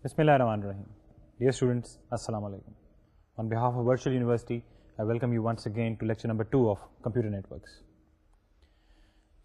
Bismillah ar-Rahman ar-Rahim. Dear students, Assalamu alaikum. On behalf of Virtual University, I welcome you once again to lecture number 2 of Computer Networks.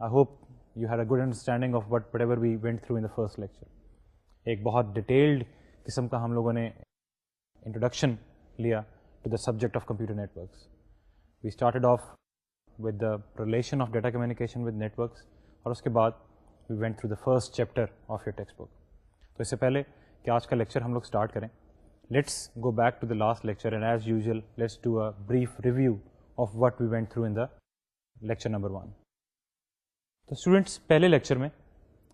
I hope you had a good understanding of whatever we went through in the first lecture. ایک بہت detailed قسم کا ہم لوگوں نے introduction لیا to the subject of computer networks. We started off with the relation of data communication with networks اور اس کے بعد we went through the first chapter of your textbook. تو اس سے پہلے کہ آج کا لیکچر ہم لوگ اسٹارٹ کریں, let's go back to the last lecture and as usual let's do a brief review of what we went through in the lecture number 1. تو اسٹوڈنٹس, پہلے لیکچر میں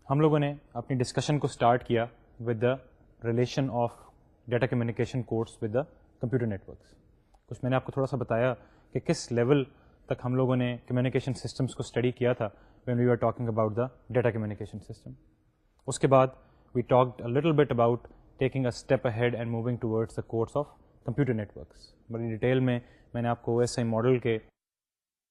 ہم لوگوں نے اپنی ڈسکشن کو اسٹارٹ کیا with the relation of data communication codes with the computer networks. کچھ میں نے آپ کو تھوڑا سا بتایا کہ کس لیول تک ہم لوگوں نے کمیونیکیشن سسٹمس کو اسٹڈی کیا تھا when we were talking about the data communication system. اس کے بعد we talked a little bit about taking a step ahead and moving towards the codes of computer networks. بڑی ڈیٹیل میں نے آپ کو OSI ماڈل کے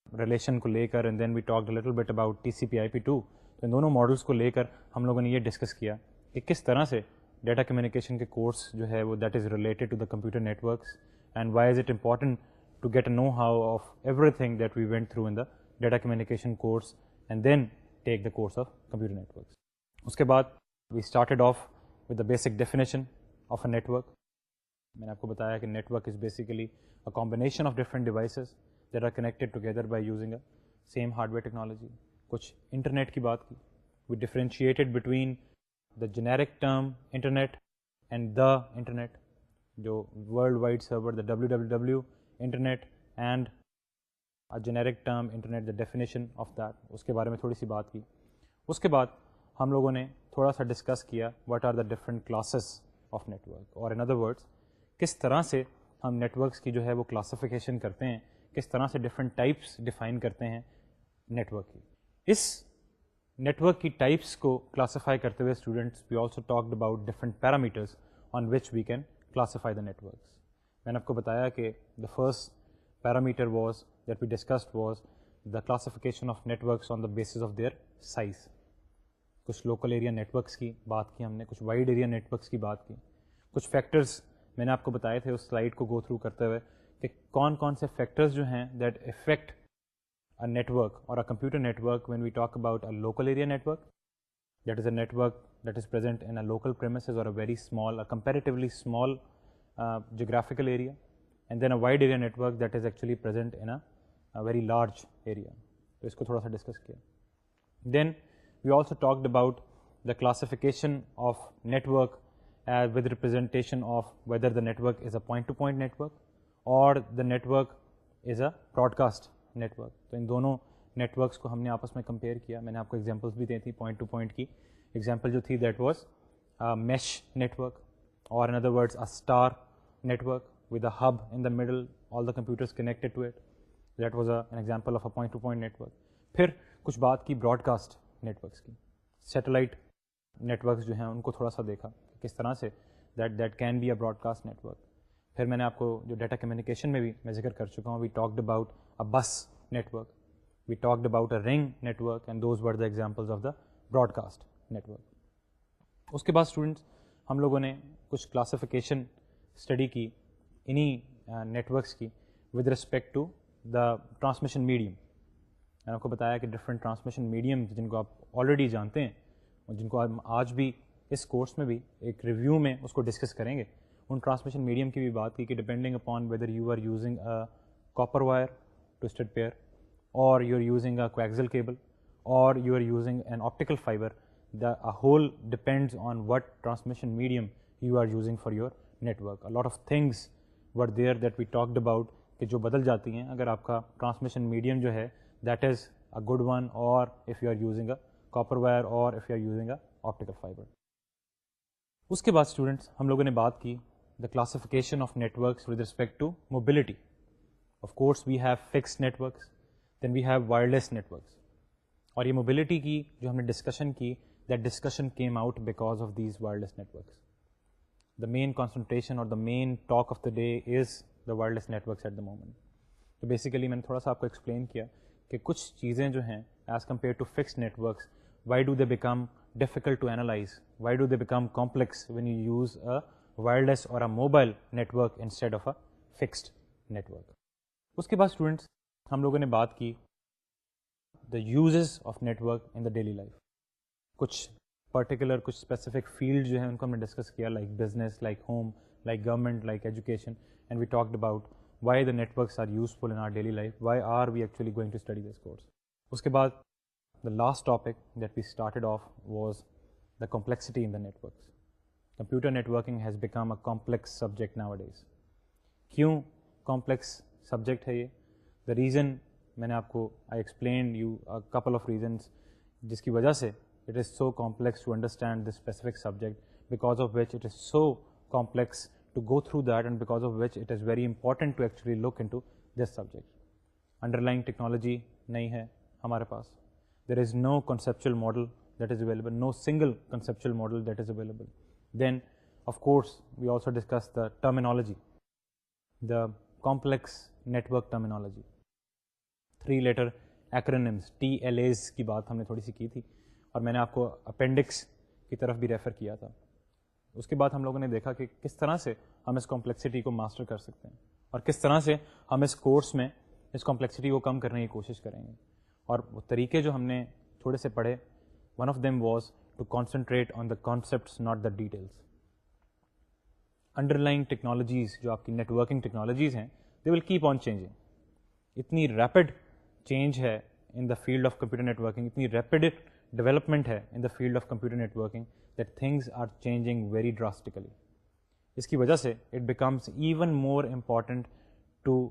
ریلیشن کو لے کر and then we talked a little bit about TCP/IP2. تو ان دونوں ماڈلس کو لے کر ہم لوگوں نے یہ ڈسکس کیا کہ کس طرح سے ڈیٹا کمیونیکیشن کے کورس جو ہے وہ that is related to the computer networks and why is it important to get a know how of everything that we went through in the data communication course and then take the course of computer networks. اس کے بعد we started off with the basic definition of a network. میں نے آپ کو بتایا کہ network is basically a combination of different devices that are connected together by using a same hardware technology. کچھ انٹرنیٹ کی بات کی, we differentiated between the generic term internet and the internet, جو world wide server the WWW internet and generic term internet, the definition of that, اس کے بارے میں تھوڑی سی بات کی. اس کے بعد ہم لوگوں نے تھوڑا سا ڈسکس کیا what are the different classes of network, اور ان ادر ورڈس کس طرح سے ہم نیٹورکس کی جو ہے وہ کلاسیفیکیشن کرتے ہیں, کس طرح سے ڈفرنٹ ٹائپس ڈیفائن کرتے ہیں نیٹورک کی. اس نیٹورک کی ٹائپس کو کلاسیفائی کرتے ہوئے students we also talked about different parameters on which we can classify the networks. میں نے آپ کو بتایا کہ the first parameter was that we discussed was the classification of networks on the basis of their size. کچھ local area networks کی بات کی ہم نے, کچھ وائڈ ایریا نیٹورکس کی بات کی, کچھ فیکٹرز میں نے آپ کو بتائے تھے اس سلائڈ کو گو تھرو کرتے ہوئے کہ کون کون سے فیکٹرز جو ہیں that affect a network or a computer network when we talk about a local area network, that is a network that is present in a local premises or a very small, a comparatively small geographical area, and then a wide area network that is actually present in a very large area. تو اس کو تھوڑا سا discuss کیا. Then we also talked about the classification of network with representation of whether the network is a point-to-point network or the network is a broadcast network. تو ان دونوں networks کو ہم نے آپس میں کمپیئر کیا. میں نے آپ کو ایگزامپلس بھی دی تھی پوائنٹ ٹو پوائنٹ کی. ایگزامپل جو تھی دیٹ واز میش نیٹورک, اور in other words a star network with a hub in the middle, all the computers connected to it, that was an example of a point to point network. پھر کچھ بات کی broadcast networks کی, satellite networks جو ہیں ان کو تھوڑا سا دیکھا کس طرح سے that can be a broadcast network. پھر میں نے آپ کو جو ڈیٹا کمیونیکیشن میں بھی میں ذکر کر چکا ہوں, we talked about a bus network, we talked about a ring network and those were the examples of the broadcast network. اس کے بعد اسٹوڈنٹس ہم لوگوں نے کچھ کلاسیفیکیشن اسٹڈی کی انہی نیٹورکس کی with respect to the transmission medium. میں نے آپ کو بتایا کہ ڈفرنٹ ٹرانسمیشن میڈیم جن کو آپ آلریڈی جانتے ہیں اور جن کو ہم آج بھی اس کورس میں بھی ایک ریویو میں اس کو ڈسکس کریں گے, ان ٹرانسمیشن میڈیم کی بھی بات کی کہ depending upon whether you are using a copper wire twisted pair or you're using a coaxial cable or you are using an optical fiber, the whole depends on what transmission medium you are using for your network. A lot of things were there that we talked about کہ جو بدل جاتی ہیں اگر آپ کا transmission medium جو ہے that is a good one, or if you are using a copper wire or if you are using a optical fiber. اس کے بعد اسٹوڈنٹس ہم لوگوں نے بات کی the classification of networks with respect to mobility. Of course we have fixed networks, then we have wireless networks. اور یہ mobility کی جو ہم نے ڈسکشن کی, that discussion came out because of these wireless networks. The main concentration or the main talk of the day is the wireless networks at the moment. تو basically میں نے تھوڑا سا آپ کو ایکسپلین کیا کہ کچھ چیزیں جو ہیں as compare to fixed networks why do they become difficult to analyze, why do they become complex when you use a wireless or a mobile network instead of a fixed network. اس کے بعد students ہم لوگوں نے بات کی the uses of network in the daily life. کچھ particular کچھ اسپیسیفک فیلڈ جو ہیں ان کو ہم نے ڈسکس کیا, like business, like home, like government, like education, and we talked about why the networks are useful in our daily life, why are we actually going to study this course. اس کے بعد the last topic that we started off was the complexity in the networks. Computer networking has become a complex subject nowadays. کیوں complex subject ہے یہ؟ The reason میں نے آپ کو I explain you couple of reasons جس کی وجہ سے it is so complex to understand this specific subject, because of which it is so complex to go through that, and because of which it is very important to actually look into this subject. Underlying technology نہیں ہے ہمارے پاس. There is no conceptual model that is available, no single conceptual model that is available. Then of course we also discuss the terminology, the complex network terminology, 3 letter acronyms TLAs کی بات ہم نے تھوڑی سی کی تھی, اور میں نے آپ کو اپینڈکس کی طرف بھی ریفر کیا تھا. اس کے بعد ہم لوگوں نے دیکھا کہ کس طرح سے ہم اس کمپلیکسٹی کو ماسٹر کر سکتے ہیں, اور کس طرح سے ہم اس کورس میں اس کمپلیکسٹی کو کم کرنے کی کوشش کریں گے. اور وہ طریقے جو ہم نے تھوڑے سے پڑھے, one of them was to concentrate on the concepts not the details. Underlying technologies جو آپ کی نیٹ ورکنگ ٹیکنالوجیز ہیں, they will keep on changing. اتنی ریپڈ چینج ہے in the field of computer networking, اتنی rapid development ہے in the field of computer networking that things are changing very drastically. اس کی وجہ سے it becomes even more important to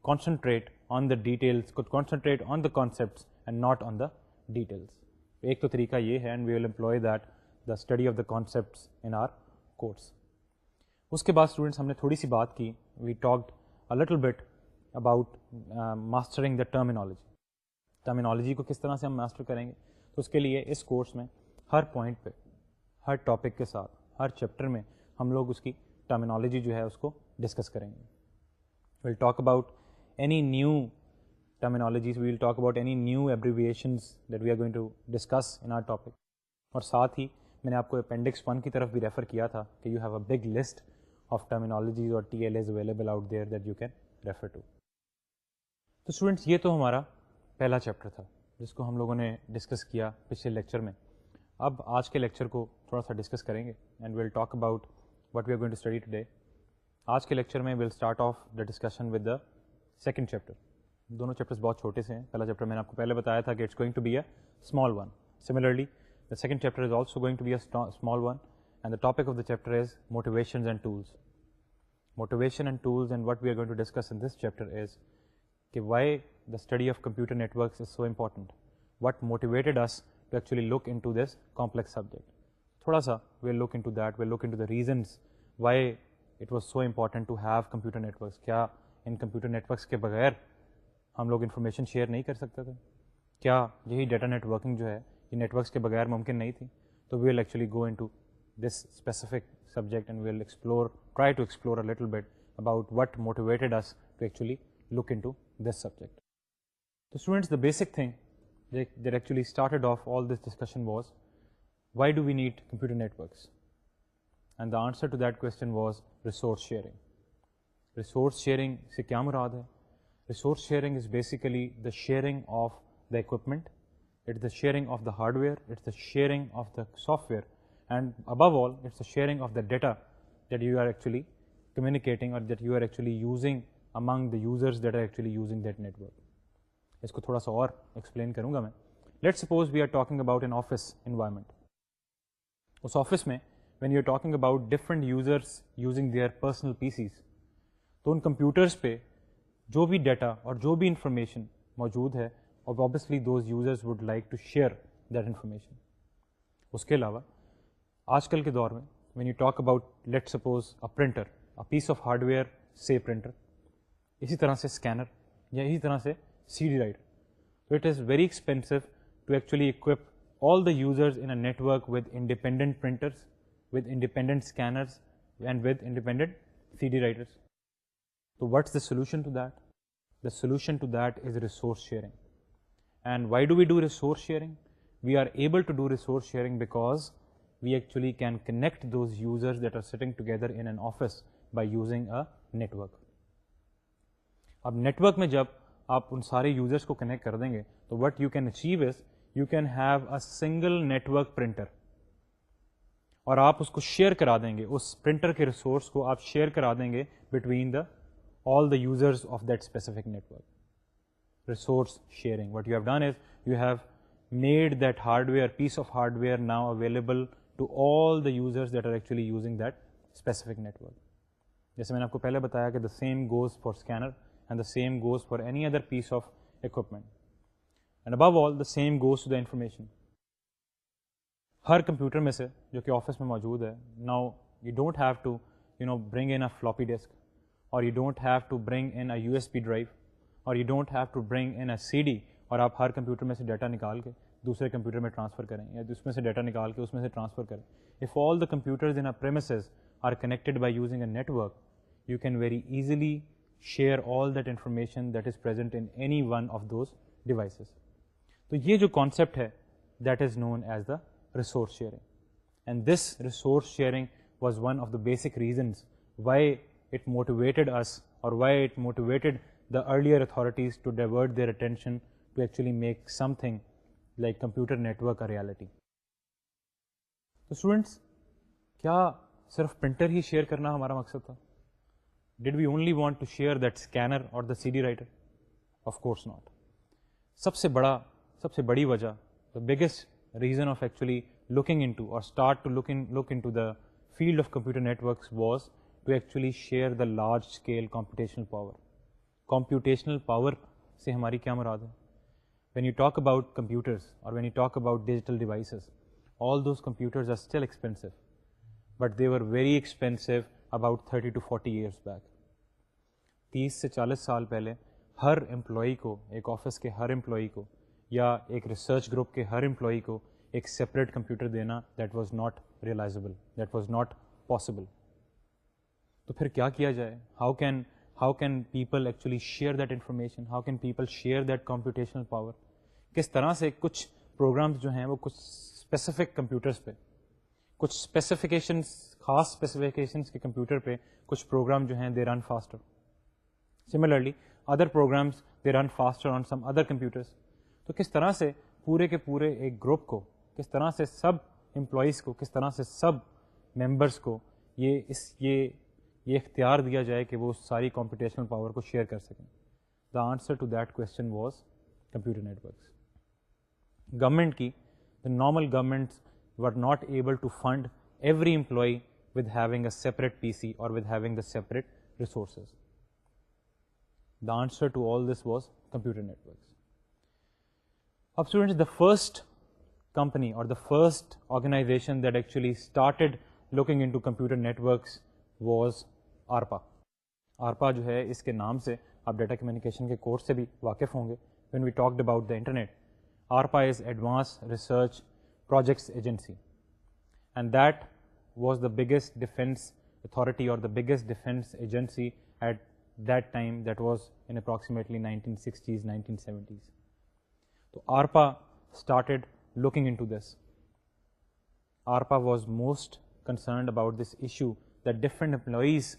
concentrate on the details, concentrate on the concepts and not on the details. ایک تو طریقہ یہ ہے, and we will employ that the study of the concepts in our course. اس کے بعد students ہم نے تھوڑی سی بات کی, we talked a little bit about mastering the terminology. Terminology کو کس طرح سے ہم ماسٹر کریں گے, تو اس کے لیے اس کورس میں ہر پوائنٹ پہ, ہر ٹاپک کے ساتھ, ہر چیپٹر میں ہم لوگ اس کی ٹرمینالوجی جو ہے اس کو ڈسکس کریں گے. We will talk about any new terminologies, we will talk about any new abbreviations that we are going to discuss in our topic. اور ساتھ ہی میں نے آپ کو اپینڈکس 1 کی طرف بھی ریفر کیا تھا کہ you have a big list of terminologies اور TLAs available out there that you can refer to. تو اسٹوڈنٹس یہ تو ہمارا پہلا چیپٹر تھا جس کو ہم لوگوں نے ڈسکس کیا پچھلے لیکچر میں. اب آج کے لیکچر کو تھوڑا سا ڈسکس کریں گے, and we'll talk about what we are going to study today. آج کے لیکچر میں we'll start off the discussion with the second chapter. دونوں چیپٹرس بہت چھوٹے سے ہیں. پہلا چیپٹر میں نے آپ کو پہلے بتایا تھا کہ it's going to be a small one. Similarly the second chapter is also going to be a small one, and the topic of the chapter is motivations and tools. Motivation and tools, and what we are going to discuss in this chapter is why the study of computer networks is so important. What motivated us to actually look into this complex subject. Thoda sa we'll look into that. We'll look into the reasons why it was so important to have computer networks. Kya in computer networks ke bagair hum log information share nahi kar sakte the? Kya yahi data networking jo hai networks کے بغیر ممکن نہیں تھی؟ تو we will actually go into this specific subject, and we will explore, try to explore a little bit about what motivated us to actually look into this subject. تو students the basic thing that actually started off all this discussion was, why do we need computer networks? And the answer to that question was resource sharing. Resource sharing سے کیا مراد ہے؟ Resource sharing is basically the sharing of the equipment. It's the sharing of the hardware, it's the sharing of the software, and above all, it's the sharing of the data that you are actually communicating or that you are actually using among the users that are actually using that network. اس کو تھوڑا سا اور explain کروں گا میں. Let's suppose we are talking about an office environment. اس office میں when you are talking about different users using their personal PCs, تو ان کمپیوٹرس پہ جو بھی ڈیٹا اور جو بھی انفارمیشن موجود ہے, اور obviously those users would like to share that information. اس کے علاوہ آج کل کے دور میں when you talk about, let's suppose a printer, a piece of hardware, say printer, اسی طرح سے اسکینر یا اسی طرح سے CD writer. So it is very expensive to actually equip all the users in a network with independent printers, with independent scanners, and with independent CD writers. So what's the solution to that? The solution to that is resource sharing. And why do we do resource sharing? we are able to do resource sharing because we actually can connect those users that are sitting together in an office by using a network. اب network میں جب آپ ان سارے users کو connect کر دیں گے تو what you can achieve is you can have a single network printer, اور آپ اس کو شیئر کرا دیں گے, اس پرنٹر کے ریسورس کو آپ شیئر کرا دیں گے between the all the users of that specific network. Resource sharing, what you have done is you have made that hardware, piece of hardware now available to all the users that are actually using that specific network. جیسے میں نے آپ کو پہلے بتایا کہ the same goes for scanner and the same goes for any other piece of equipment. And above all, the same goes to the information. Hare computer میں سے جو کہ آفس میں موجود ہے, now you don't have to bring in a floppy disk, or you don't have to bring in a USB drive, or you don't have to bring in a CD, اور آپ ہر computer میں سے data نکال کے دوسرے computer میں transfer کریں, یا اس میں سے ڈیٹا نکال کے اس میں سے ٹرانسفر کریں. If all the computers in a premises are connected by using a network, you can very easily share all that information that is present in any one of those devices. تو یہ جو concept ہے that is known as the resource sharing. And this resource sharing was one of the basic reasons why it motivated us, or why it motivated the earlier authorities to divert their attention to actually make something like computer network a reality. تو students, کیا صرف printer ہی share کرنا ہمارا مقصد تھا؟ Did we only want to share that scanner or the CD writer? Of course not. سب سے بڑی وجہ, the biggest reason of actually looking into or start to look into the field of computer networks was to actually share the large scale computational power. Computational power سے ہماری کیا مراد ہے؟ When you talk about computers, or when you talk about digital devices, all those computers are still expensive, but they were very expensive about 30 to 40 years back. 30 سے 40 سال پہلے ہر employee کو, ایک آفس کے ہر امپلائی کو, یا ایک ریسرچ گروپ کے ہر امپلائی کو ایک سپریٹ کمپیوٹر دینا, that was not realisable, that was not possible. تو پھر کیا کیا جائے؟ how can people actually share that information? How can people share that computational power? کس طرح سے کچھ پروگرامز جو ہیں وہ کچھ اسپیسیفک کمپیوٹرس پہ, کچھ اسپیسیفکیشنس, خاص اسپیسیفکیشنس کے کمپیوٹر پہ کچھ پروگرام جو ہیں they run faster. Similarly other programs they run faster on some other computers. تو کس طرح سے پورے کے پورے ایک گروپ کو, کس طرح سے سب امپلائیز کو, کس طرح سے سب ممبرس کو یہ اختیار دیا جائے کہ وہ ساری کمپیوٹیشنل پاور کو شیئر کر سکیں. The answer to that question was computer networks. Government کی, the normal governments were not able to fund every employee with having a separate PC or with having the separate resources. The answer to all this was computer networks. Now students, the first company or the first organization that actually started looking into computer networks was ARPA. ARPA جو ہے اس کے نام سے آپ data communication کے course سے بھی واقف ہوں گے. When we talked about the internet, ARPA is Advanced Research Projects Agency, and that was the biggest defense authority or the biggest defense agency at that time. That was in approximately 1960s, 1970s. So ARPA started looking into this. ARPA was most concerned about this issue that different employees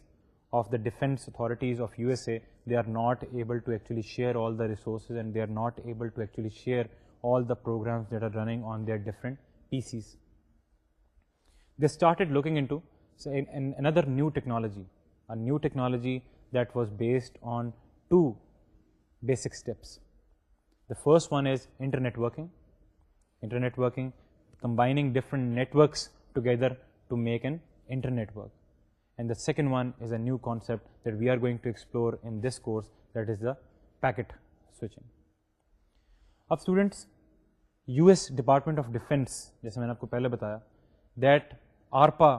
of the defense authorities of USA, they are not able to actually share all the resources, and they are not able to actually share all the programs that are running on their different PCs. They started looking into another new technology, a new technology that was based on two basic steps. The first one is internetworking. Internetworking, combining different networks together to make an internetwork. And the second one is a new concept that we are going to explore in this course, that is the packet switching. اب students, US Department of Defense, جیسے میں نے آپ کو پہلے بتایا, that ARPA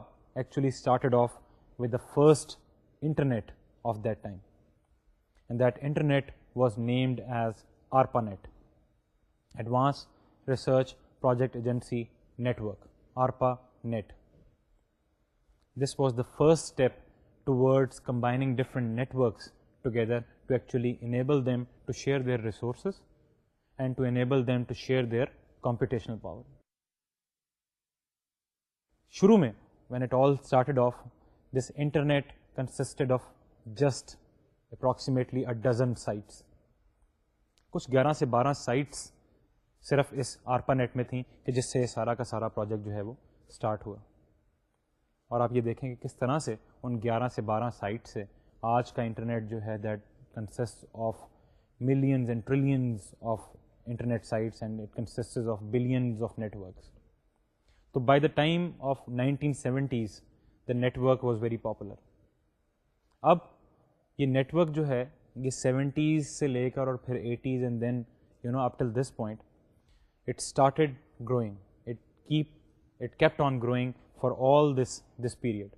actually started off with the first internet of that time, and that internet was named as ARPANET, Advanced Research Project Agency Network, ARPANET. This was the first step towards combining different networks together to actually enable them to share their resources and to enable them to share their computational power. شروع میں when it all started off, this internet consisted of just approximately a dozen sites. کچھ 11 سے 12 sites صرف اس آرپا net میں تھیں کہ جس سے سارا کا سارا پروجیکٹ جو ہے وہ اسٹارٹ ہوا. اور آپ یہ دیکھیں کہ کس طرح سے ان 11 سے 12 سائٹ سے آج کا انٹرنیٹ جو ہے that consist of millions and trillions of internet sites and it consist of billions of networks. تو by the time of 1970s the network was very popular. اب یہ نیٹ ورک جو ہے یہ 70s سے لے کر اور پھر 80s and then up till this point it started growing. It kept on growing for all this period.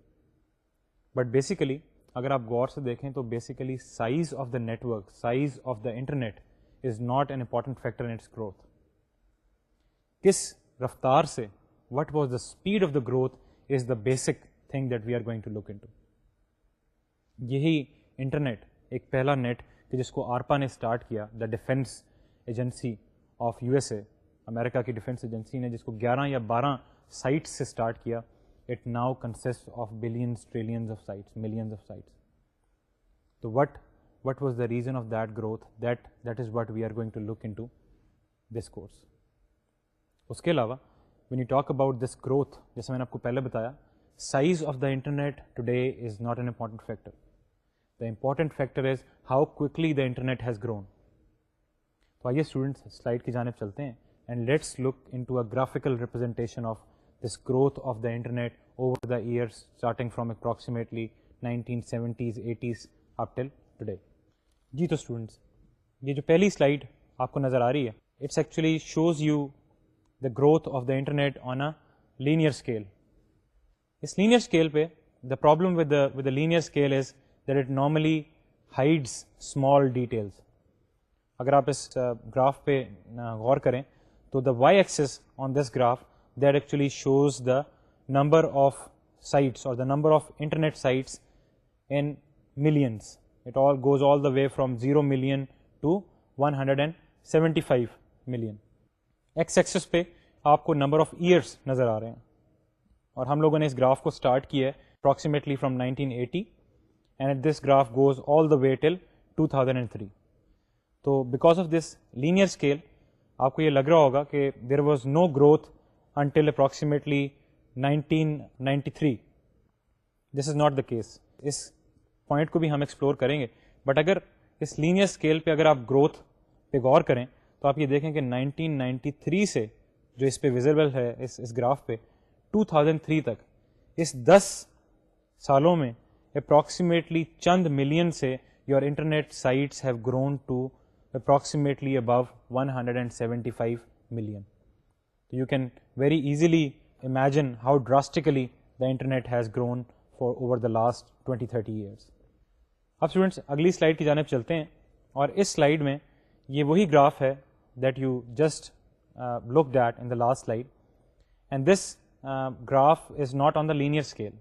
But basically اگر آپ غور سے دیکھیں تو basically size of the network, size of the internet is not an important factor in its growth. کس رفتار سے, what was the speed of the growth is the basic thing that we are going to look into. یہی internet ایک پہلا net کہ جس کو آرپا نے اسٹارٹ کیا, the defence agency of U S A, امریکہ کی ڈیفینس ایجنسی نے جس کو 11 یا 12 سائٹس سے اسٹارٹ کیا. It now consist of billions, trillions of sites, millions of sites. تو what was the reason of that growth? That is what we are going to look into this course. اس کے علاوہ when you talk about this growth, جیسے میں نے آپ کو پہلے بتایا, size of the internet today is not an important factor. The important factor is how quickly the internet has grown. تو آئیے اسٹوڈنٹس سلائڈ کی جانب چلتے ہیں and let's look into a graphical representation of this growth of the internet over the years starting from approximately 1970s, 80s up till today. جی تو students یہ جو پہلی سلائڈ آپ کو نظر آ رہی ہے it's actually shows you the growth of the internet on a linear scale. اس linear scale پہ the problem with the linear scale is that it normally hides small details. اگر آپ اس گراف پہ غور کریں تو the y-axis on this graph that actually shows the number of sites or the number of internet sites in millions. It all goes all the way from 0 million to 175 million. X axis پہ آپ کو number of years نظر آ رہے ہیں اور ہم لوگوں نے اس گراف کو اسٹارٹ کیا ہے approximately from 1980 and this graph goes all the way till 2003. تو because of this linear scale آپ کو یہ لگ رہا ہوگا کہ there was no growth until approximately 1993. This is not the case. اس پوائنٹ کو بھی ہم ایکسپلور کریں گے, بٹ اگر اس لینئر اسکیل پہ اگر آپ گروتھ پہ غور کریں تو آپ یہ دیکھیں کہ 1993 سے جو اس پہ ویزیبل ہے اس گراف پہ 2003 تک اس 10 سالوں میں اپروکسیمیٹلی چند ملین سے your internet sites have grown to approximately about 175 million. You can very easily imagine how drastically the internet has grown for over the last 20-30 years. اب اسٹوڈنٹس اگلی سلائڈ کی جانب چلتے ہیں اور اس سلائڈ میں یہ وہی گراف ہے that you just looked at in the last slide, and this graph is not on the linear scale.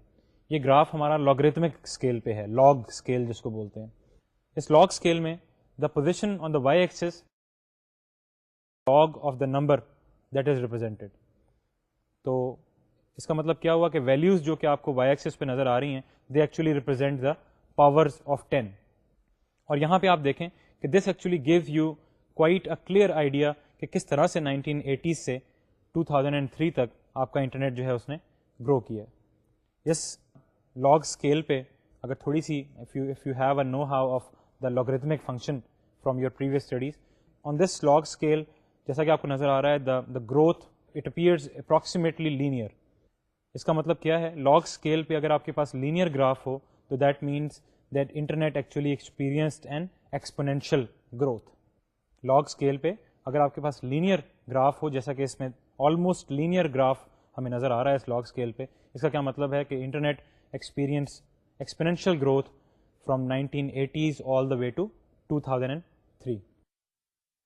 یہ گراف ہمارا logarithmic scale پہ ہے, log scale جس کو بولتے ہیں. اس log scale میں the position on the y-axis log of the number that is represented. تو اس کا مطلب کیا ہوا کہ values جو کہ آپ کو y-axis پہ نظر آ رہی ہیں they actually represent the powers of 10. اور یہاں پہ آپ دیکھیں کہ this actually gives you quite a clear idea کہ کس طرح سے 1980 سے 2003 تک آپ کا انٹرنیٹ جو ہے اس نے گرو کیا ہے. اس لاگ اسکیل پہ اگر تھوڑی سی if you have a know-how of the logarithmic function from your previous studies, on this log scale جیسا کہ آپ کو نظر آ رہا ہے the growth it appears approximately linear. اس کا مطلب کیا ہے, لاگ اسکیل پہ اگر آپ کے پاس لینئر گراف ہو تو that means that internet actually experienced an exponential growth. Log scale پہ اگر آپ کے پاس لینئر گراف ہو جیسا کہ اس میں آلموسٹ لینئر گراف ہمیں نظر آ رہا ہے اس لاگ اسکیل پہ, اس کا کیا مطلب ہے کہ internet experience exponential growth from 1980s all the way to 2003.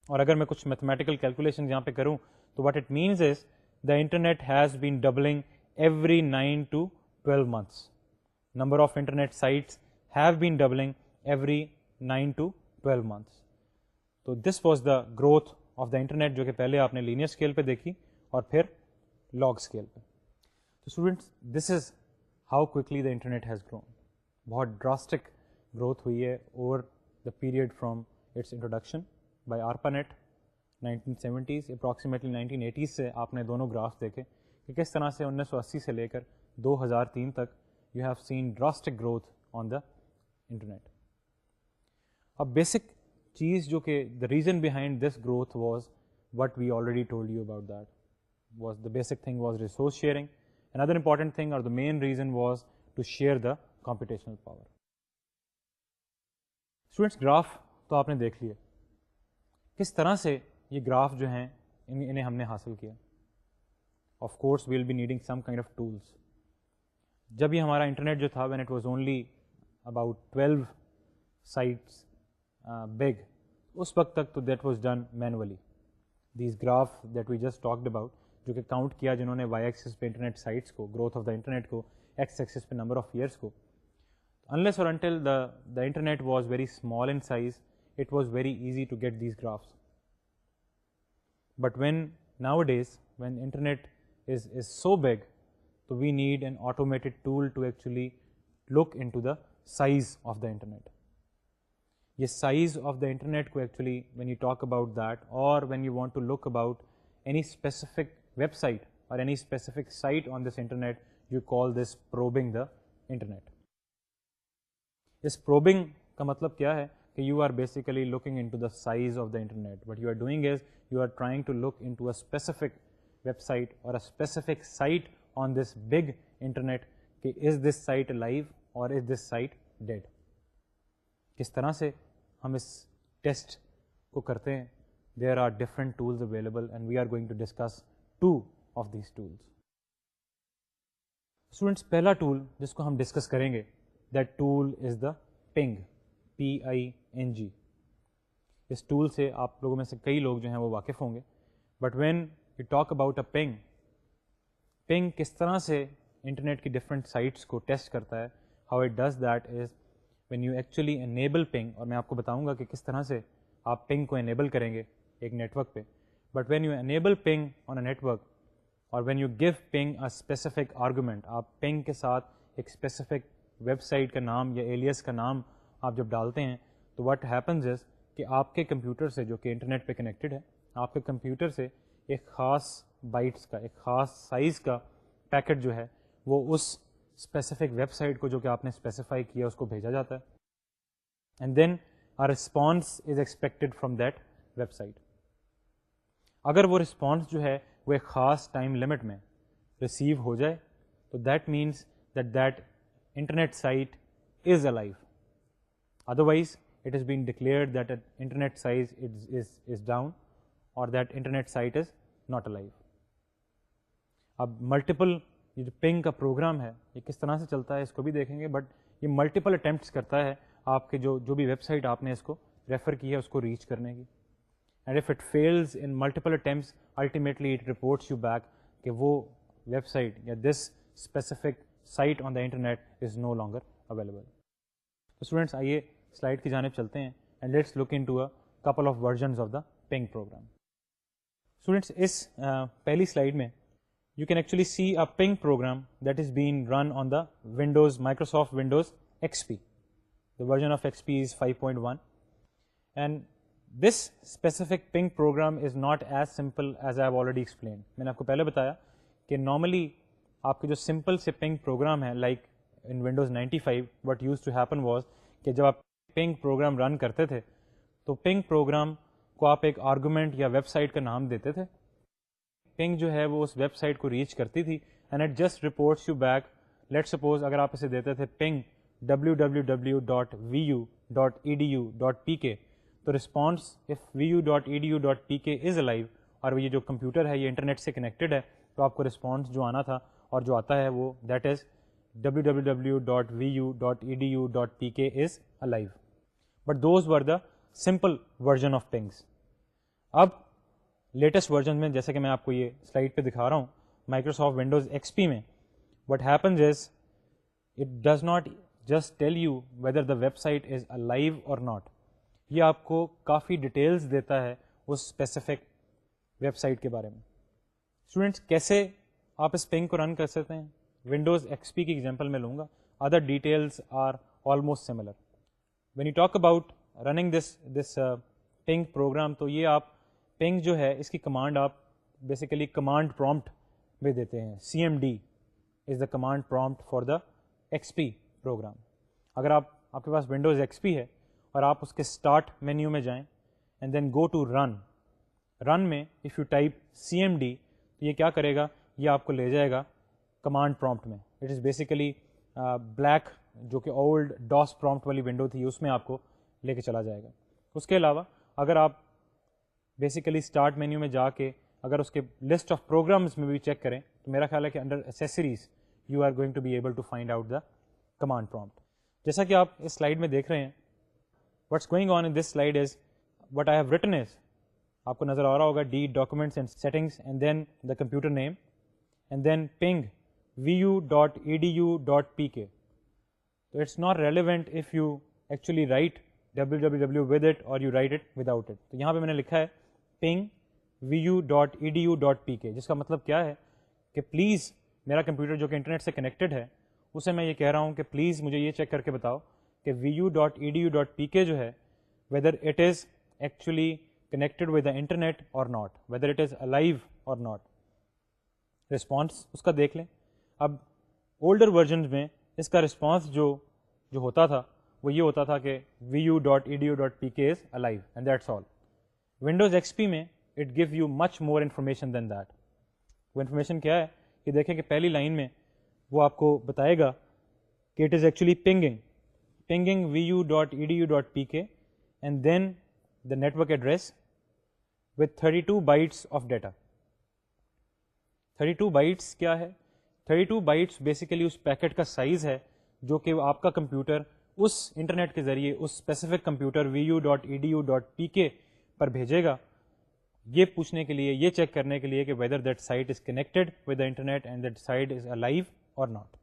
اور اگر میں کچھ میتھمیٹیکل کیلکولیشن یہاں پہ کروں تو what it means is the internet has been doubling every 9 to 12 months. Number of internet sites have been doubling every 9 to 12 months. تو this was the growth of the internet جو کہ پہلے آپ نے لینئر اسکیل پہ دیکھی اور پھر لاگ اسکیل پہ. تو students this is how quickly the internet has grown. بہت ڈراسٹک گروتھ ہوئی ہے over the period from its introduction by ARPANET 1970s approximately 1980s سے آپ نے دونوں گراف دیکھے کہ کس طرح سے 1980 سے لے کر 2003 تک you have seen drastic growth on the internet. اب بیسک چیز جو کہ the reason behind this growth was what we already told you about that was the basic thing was resource sharing. another important thing or the main reason was to share the computational power. Students graph تو آپ نے دیکھ لیا کس طرح سے یہ graph جو ہیں انہیں ہم نے حاصل کیا. Of course we'll be needing some kind of tools. جب یہ ہمارا انٹرنیٹ جو تھا when it was only about 12 sites big, اس وقت تک تو that was done manually. These graph that we just talked about جو کہ کاؤنٹ کیا جنہوں نے وائی ایکسس پہ انٹرنیٹ سائٹس کو, گروتھ آف دا انٹرنیٹ کو, ایکس ایکسس پہ نمبر آف ایئرس کو, unless or until the internet was very small in size, it was very easy to get these graphs. But when nowadays, when internet is so big, so we need an automated tool to actually look into the size of the internet. This size of the internet ko actually, when you talk about that, or when you want to look about any specific website or any specific site on this internet, you call this probing the internet. اس probing کا مطلب کیا ہے کہ you are basically looking into the size of the internet. What you are doing is you are trying to look into a specific web site or a specific site on this big internet کہ is this site live اور از this site dead. کس طرح سے ہم اس test کو کرتے ہیں, there are different tools available and we are going to discuss 2 of these tools. Students پہلا ٹول جس کو ہم ڈسکس کریں گے that tool is the ping, P-I-N-G. اس ٹول سے آپ لوگوں میں سے کئی لوگ جو ہیں وہ واقف ہوں گے. But when you talk about a ping کس طرح سے انٹرنیٹ کی ڈفرینٹ سائٹس کو ٹیسٹ کرتا ہے, how it does that is when you actually enable ping, اور میں آپ کو بتاؤں گا کہ کس طرح سے آپ پنگ کو انیبل کریں گے ایک نیٹ ورک پہ. But when you enable ping on a network or when you give ping a specific argument, آپ پنگ کے ساتھ ایک اسپیسیفک ویب سائٹ کا نام یا ایلیس کا نام آپ جب ڈالتے ہیں تو واٹ ہیپنز از کہ آپ کے کمپیوٹر سے جو کہ انٹرنیٹ پہ کنیکٹڈ ہے, آپ کے کمپیوٹر سے ایک خاص بائٹس کا, ایک خاص سائز کا پیکٹ جو ہے وہ اس اسپیسیفک ویب سائٹ کو جو کہ آپ نے اسپیسیفائی کیا اس کو بھیجا جاتا ہے. And then a response is expected from that web site. اگر وہ رسپانس جو ہے وہ ایک خاص ٹائم لمٹ میں ریسیو ہو جائے تو that means that internet site is alive. Otherwise it has been declared that an internet site is down or that internet site is not alive. اب ملٹیپل یہ جو پنگ کا پروگرام ہے یہ کس طرح سے چلتا ہے اس کو بھی دیکھیں گے, بٹ یہ ملٹیپل اٹیمپٹس کرتا ہے آپ کے جو بھی ویب سائٹ آپ نے اس کو ریفر کی ہے اس کو ریچ کرنے کی. And if it fails in multiple attempts ultimately it reports you back کہ وہ ویب سائٹ یا this specific site on the internet is no longer available. تو اسٹوڈینٹس آئیے سلائڈ کی جانب چلتے ہیں and let's look into a couple of versions of the ping program. Students اس پہلی سلائڈ میں you can actually see a ping program that is been run on the Windows Microsoft Windows XP. The version of XP is 5.1 and this specific ping program is not as simple as I have already explained. میں نے آپ کو پہلے بتایا کہ normally آپ کے جو سمپل سے پنگ پروگرام ہے like in Windows 95 what used to happen was کہ جب آپ پنگ پروگرام رن کرتے تھے تو پنگ پروگرام کو آپ ایک آرگومنٹ یا ویب سائٹ کا نام دیتے تھے. پنگ جو ہے وہ اس ویب سائٹ کو ریچ کرتی تھی and it just reports you back. Let suppose اگر آپ اسے دیتے تھے پنگ www.vu.edu.pk تو response if vu.edu.pk is alive اور یہ جو کمپیوٹر ہے یہ انٹرنیٹ سے کنیکٹڈ ہے تو آپ کو رسپانس جو آنا تھا اور جو آتا ہے وہ that is www.vu.edu.pk is alive. But those were the simple version of pings. اب لیٹسٹ ورژن میں جیسے کہ میں آپ کو یہ سلائڈ پہ دکھا رہا ہوں مائکروسافٹ ونڈوز XP میں what happens is it does not just tell you whether the website is alive or not. یہ آپ کو کافی ڈیٹیلز دیتا ہے اس اسپیسیفک ویب سائٹ کے بارے میں. اسٹوڈینٹس کیسے آپ اس پنگ کو رن کر سکتے ہیں؟ ونڈوز ایکس پی کی ایگزامپل میں لوں گا. Other details are almost similar. When you talk about running this ping program, تو یہ آپ پنگ جو ہے اس کی کمانڈ آپ بیسیکلی کمانڈ پرومپٹ میں دیتے ہیں. CMD is the command prompt for the XP program. اگر آپ کے پاس ونڈوز ایکس پی ہے اور آپ اس کے اسٹارٹ مینیو میں جائیں اینڈ دین گو ٹو رن میں اف یو ٹائپ CMD, تو یہ کیا کرے گا, یہ آپ کو لے جائے گا کمانڈ پرومپٹ میں. اٹ از بیسیکلی بلیک جو کہ اولڈ ڈاس پرومپٹ والی ونڈو تھی, اس میں آپ کو لے کے چلا جائے گا. اس کے علاوہ اگر آپ بیسیکلی اسٹارٹ مینیو میں جا کے اگر اس کے لسٹ آف پروگرامز میں بھی چیک کریں تو میرا خیال ہے کہ under accessories you are going to be able to find out the command prompt. جیسا کہ آپ اس سلائڈ میں دیکھ رہے ہیں, what's going on in this slide is what I have written is, آپ کو نظر آ رہا ہوگا D documents and settings and then the computer name and then ping vu.edu.pk. So it's not relevant if you actually write www with it or you write it without it. تو یہاں پہ میں نے لکھا ہے ping vu.edu.pk, جس کا مطلب کیا ہے کہ پلیز میرا کمپیوٹر جو کہ انٹرنیٹ سے کنیکٹڈ ہے اسے میں یہ کہہ رہا ہوں کہ پلیز مجھے یہ چیک کر کے بتاؤ کہ vu.edu.pk جو ہے whether it is actually connected with the internet or not, whether it is alive or not. Response اس کا دیکھ لیں. اب اولڈر ورژنز میں اس کا رسپانس جو ہوتا تھا وہ یہ ہوتا تھا کہ vu.edu.pk is alive and that's all. Windows X P میں it gave you much more information than that. وہ انفارمیشن کیا ہے کہ دیکھیں کہ پہلی لائن میں وہ آپ کو بتائے گا کہ it is actually pinging vu.edu.pk and then the network address with 32 bytes of data. 32 bytes کیا ہے؟ 32 bytes بیسیکلی اس پیکٹ کا سائز ہے جو کہ آپ کا کمپیوٹر اس انٹرنیٹ کے ذریعے اس اسپیسیفک کمپیوٹر vu.edu.pk پر بھیجے گا, یہ پوچھنے کے لیے, یہ چیک کرنے کے لیے کہ whether that site is connected with the internet and that site is alive or not.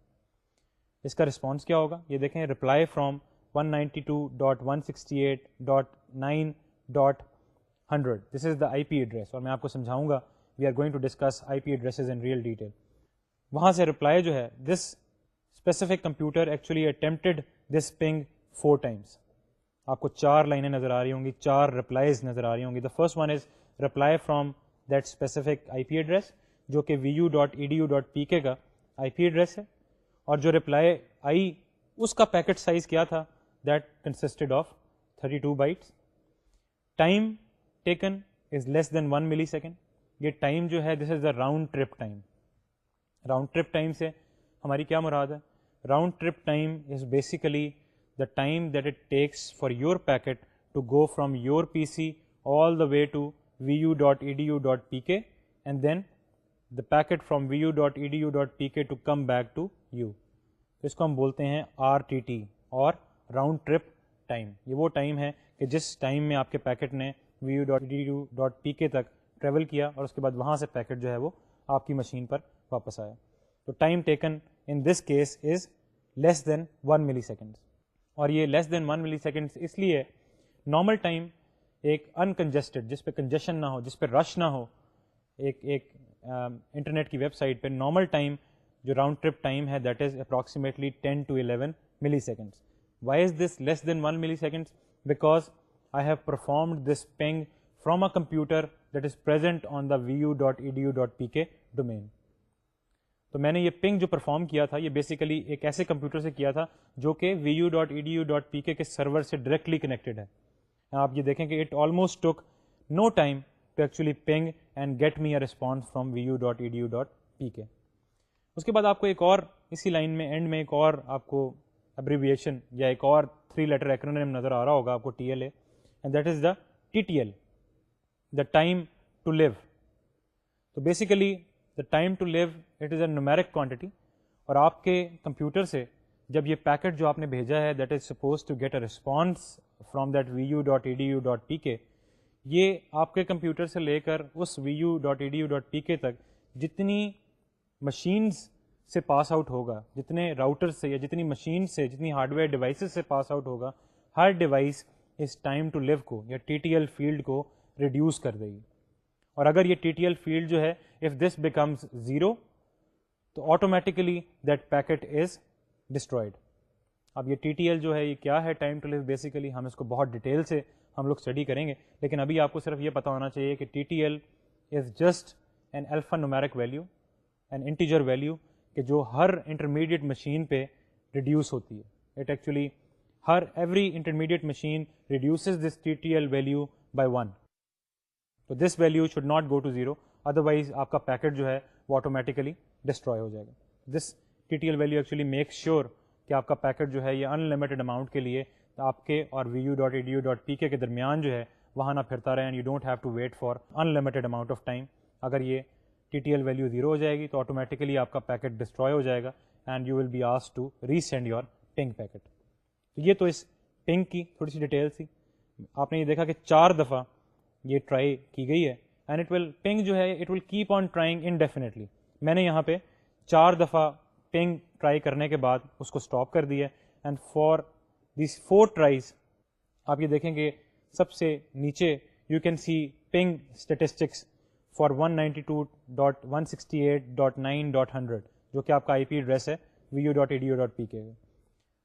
اس کا رسپانس کیا ہوگا یہ دیکھیں, reply from 192.168.9.100. This is the IP address, اور میں آپ کو سمجھاؤں گا. We are going to discuss IP addresses in real detail. وہاں سے reply جو ہے, this specific computer actually attempted this ping 4 times. آپ کو 4 لائنیں نظر آ رہی ہوں گی, 4 replies نظر آ رہی ہوں گی. The first one is reply from that specific IP address جو کہ vu.edu.pk کا IP address ہے, اور جو reply آئی اس کا پیکٹ سائز کیا تھا, that consisted of 32 bytes. Time taken is less than 1 millisecond. یہ ٹائم جو ہے this is the round trip time. Round trip time سے ہماری کیا مراد ہے؟ Round trip time is basically the time that it takes for your packet to go from your P C all the way to vu.edu.pk and then the packet from vu.edu.pk to come back to you. اس کو ہم بولتے ہیں RTT اور round trip time. یہ وہ time ہے کہ جس ٹائم میں آپ کے پیکٹ نے vu.edu.pk تک ٹریول کیا اور اس کے بعد وہاں سے پیکٹ جو ہے وہ آپ کی مشین پر واپس آیا. تو time taken in this case is less than 1 ملی سیکنڈ. اور یہ لیس دین 1 ملی سیکنڈ اس لیے نارمل ٹائم ایک انکنجسٹڈ, جس پہ کنجیشن نہ ہو, جس پہ رش نہ ہو, ایک انٹرنیٹ کی ویب سائٹ پہ نارمل ٹائم جو راؤنڈ ٹرپ ٹائم ہے دیٹ از اپروکسیمیٹلی 10 to 11 ملی second. Y is this less than 1 millisecond? Because I have performed this ping from a computer that is present on the vu.edu.pk domain. تو میں نے یہ پنگ جو perform کیا تھا یہ بیسیکلی ایک ایسے کمپیوٹر سے کیا تھا جو کہ vu.edu.pk کے سرور سے ڈائریکٹلی کنیکٹڈ ہے. آپ یہ دیکھیں کہ it almost took no time to actually ping and get me a response from vu.edu.pk. اس کے بعد آپ کو ایک اور اسی لائن میں اینڈ میں ایک اور آپ کو ابریویشن یا ایک اور 3 letter ایکرونیم نظر آ رہا ہوگا آپ کو TLA, and that is the TTL, the time to live. تو basically the time to live it is a numeric quantity, اور آپ کے کمپیوٹر سے جب یہ پیکٹ جو آپ نے بھیجا ہے that is suppose to get a response from that vu.edu.pk, یہ آپ کے کمپیوٹر سے لے کر اس vu.edu.pk تک جتنی مشینز سے پاس آؤٹ ہوگا, جتنے راؤٹر سے یا جتنی مشین سے, جتنی ہارڈ ویئر ڈیوائسز سے پاس آؤٹ ہوگا, ہر ڈیوائس اس ٹائم ٹو لیو کو یا TTL فیلڈ کو ریڈیوس کر دے گی. اور اگر یہ TTL فیلڈ جو ہے اف دس بیکمز 0 تو automatically that packet is destroyed. اب یہ TTL جو ہے یہ کیا ہے ٹائم ٹو لیو, بیسیکلی ہم اس کو بہت ڈیٹیل سے ہم لوگ اسٹڈی کریں گے, لیکن ابھی آپ کو صرف یہ پتہ ہونا چاہیے کہ TTL is just an alpha numeric value, an integer value, کہ جو ہر انٹرمیڈیٹ مشین پہ ریڈیوس ہوتی ہے. It actually every intermediate machine reduces this TTL value by 1. تو this value should not go to 0, otherwise آپ کا پیکٹ جو ہے وہ آٹومیٹیکلی ڈسٹروائے ہو جائے گا. دس TTL value actually make sure کہ آپ کا پیکٹ جو ہے یہ ان لمیٹڈ اماؤنٹ کے لیے آپ کے اور vu.edu.pk کے درمیان جو ہے وہاں نہ پھرتا رہے, and you don't have to wait for unlimited amount of time. اگر یہ TTL ویلیو 0 ہو جائے گی تو آٹومیٹیکلی آپ کا پیکٹ ڈسٹروائے ہو جائے گا, and you will be asked to resend your ping packet. یہ تو اس پنگ کی تھوڑی سی ڈیٹیل تھی. آپ نے یہ دیکھا کہ 4 دفعہ یہ ٹرائی کی گئی ہے, اینڈ اٹ ول پنگ جو ہے it will keep on trying indefinitely. میں نے یہاں پہ 4 دفعہ پنگ ٹرائی کرنے کے بعد اس کو اسٹاپ کر دیا, اینڈ فار دیز 4 ٹرائیز آپ یہ دیکھیں گے سب سے نیچے you can C ping statistics for 192.168.9.100 جو کہ آپ کا IP ایڈریس ہے vu.edu.pk.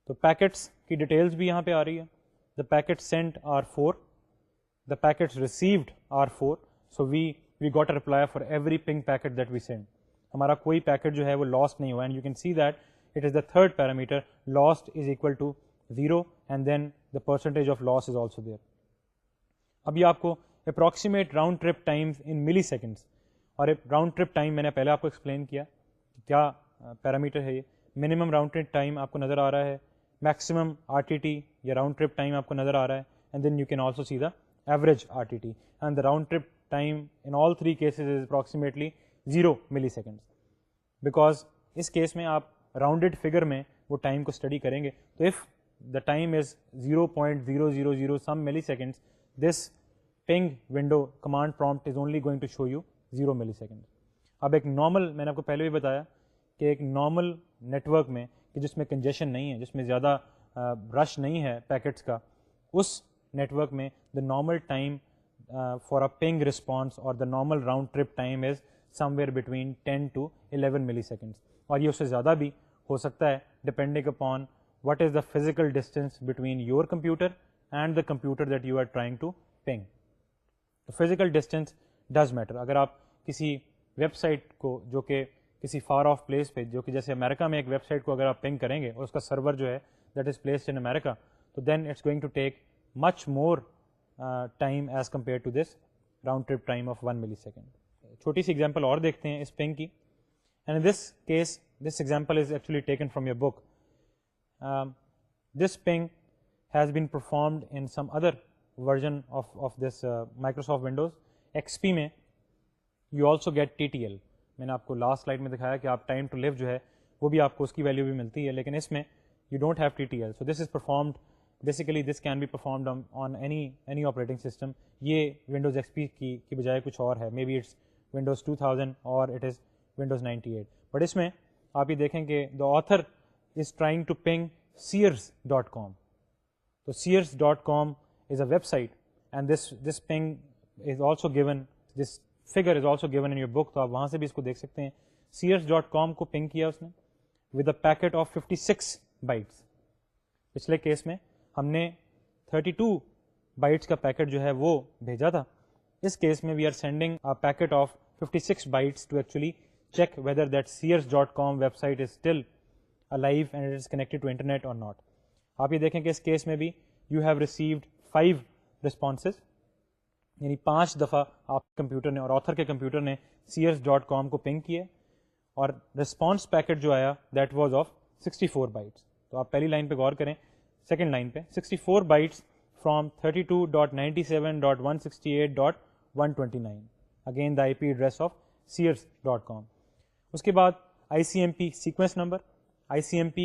تو پیکٹس کی ڈیٹیلز بھی یہاں پہ آ رہی ہے. The packet sent are 4, the packets received are 4. So we got a reply for every ping packet that we send. ہمارا کوئی پیکٹ جو ہے وہ لاسٹ نہیں ہوا, and you can see that it is the third parameter, lost is equal to 0 and then the percentage of loss is also there. ابھی آپ کو approximate round trip times in milliseconds, اور round trip time میں نے پہلے آپ کو explain کیا کیا پیرامیٹر ہے. یہ منیمم راؤنڈ ٹرپ ٹائم آپ کو نظر آ رہا ہے, میکسیمم RTT یا راؤنڈ ٹرپ ٹائم آپ کو نظر آ رہا ہے, and then you can also see the average RTT, and the round trip time in all 3 cases is approximately 0 ملی سیکنڈس. بیکاز اس کیس میں آپ راؤنڈیڈ فگر میں وہ ٹائم کو اسٹڈی کریں گے, تو if the time is 0.000 some milliseconds, this ping window command prompt is only going to show you 0 ملی سیکنڈ. اب ایک نارمل, میں نے آپ کو پہلے بھی بتایا کہ ایک نارمل نیٹ ورک میں کہ جس میں کنجیشن نہیں ہے, جس میں زیادہ رش نہیں ہے پیکٹس کا, اس نیٹ ورک میں the normal time for a ping response or the normal round trip time is somewhere between 10 to 11 ملی سیکنڈس, اور یہ اس سے زیادہ بھی ہو سکتا ہے depending upon what is the physical distance between your computer and the computer that you are trying to ping. The physical distance does matter. اگر آپ کسی ویب سائٹ کو جو کہ کسی فار آف پلیس پہ, جو کہ جیسے امریکہ میں ایک ویب سائٹ کو اگر آپ پنگ کریں گے اور اس کا سرور جو ہے that is placed in America, تو then it's going to take much more time as compare to this round trip time of 1 ملی سیکنڈ. چھوٹی سی ایگزامپل اور دیکھتے ہیں اس پنگ کی, and in this case this example is actually taken from your book. This ping has been performed in some other version of this Microsoft Windows. XP میں you also get TTL. میں نے آپ کو last slide میں دکھایا کہ آپ time to لیو جو ہے وہ بھی آپ کو اس کی ویلیو بھی ملتی ہے, لیکن اس میں you don't have TTL. So this is performed, basically this can be performed on any operating system. یہ Windows XP کی بجائے کچھ اور ہے, maybe it's Windows 2000 or it is Windows 98. But اس میں آپ یہ دیکھیں کہ the author is trying to ping Sears.com. So Sears.com is a website, and this ping is also given, this figure is also given in your book, تو آپ وہاں سے بھی اس کو دیکھ سکتے ہیں. Sears.com کو پنگ کیا اس نے with a packet of 56 bytes. پچھلے کیس میں ہم نے 32 bytes کا پیکٹ جو ہے وہ بھیجا تھا. اس کیس میں we are sending a packet of 56 bytes to actually check whether that Sears.com website is still alive and it is connected to internet or not. آپ یہ دیکھیں کہ اس کیس میں بھی you have received 5 responses, یعنی 5 دفعہ آپ کمپیوٹر نے اور آتھر کے کمپیوٹر نے Sears.com کو پنگ کیے, اور رسپانس پیکٹ جو آیا دیٹ واز آف 64 bytes. تو آپ پہلی لائن پہ غور کریں, سیکنڈ لائن پہ 64 bytes from 32.97.168.129, again the IP address of Sears.com. اس کے بعد ICMP sequence number. ICMP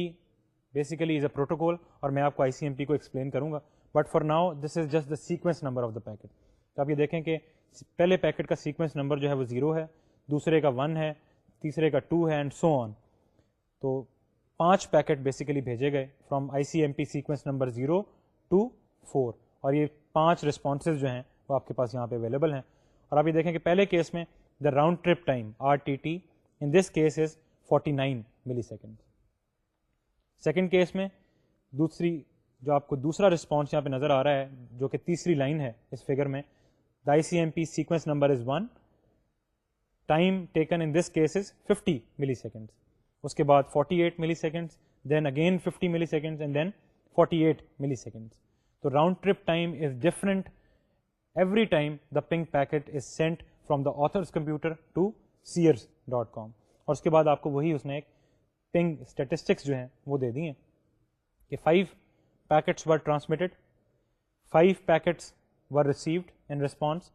basically is a protocol, اور میں آپ کو ICMP کو ایکسپلین کروں گا, but for now this is just the sequence number of the packet. تو آپ یہ دیکھیں کہ پہلے پیکٹ کا سیکوینس نمبر جو ہے وہ 0 ہے, دوسرے کا 1 ہے, تیسرے کا 2 ہے, اینڈ سو آن. تو 5 پیکٹ بیسیکلی بھیجے گئے from ICMP sequence number 0 to 4, اور یہ 5 رسپانسز جو ہیں وہ آپ کے پاس یہاں پہ اویلیبل ہیں. اور آپ یہ دیکھیں کہ پہلے کیس میں دا round trip time RTT in this case از 49 ملی سیکنڈ. سیکنڈ کیس میں دوسری جو آپ کو دوسرا رسپانس یہاں پہ نظر آ رہا ہے جو کہ تیسری لائن ہے اس فگر میں, دا ICMP sequence number is 1, time taken in this case از 50 ملی سیکنڈ. اس کے بعد 48 ملی سیکنڈ, دین اگین 50 ملی second and then 48 millisecond. تو round trip time is different every time the ping packet is sent from the author's computer to sears.com. اور اس کے بعد آپ کو وہی اس نے ایک پنگ اسٹیٹسٹکس جو ہیں وہ دے دی ہیں کہ 5 packets were transmitted, 5 packets were received in response,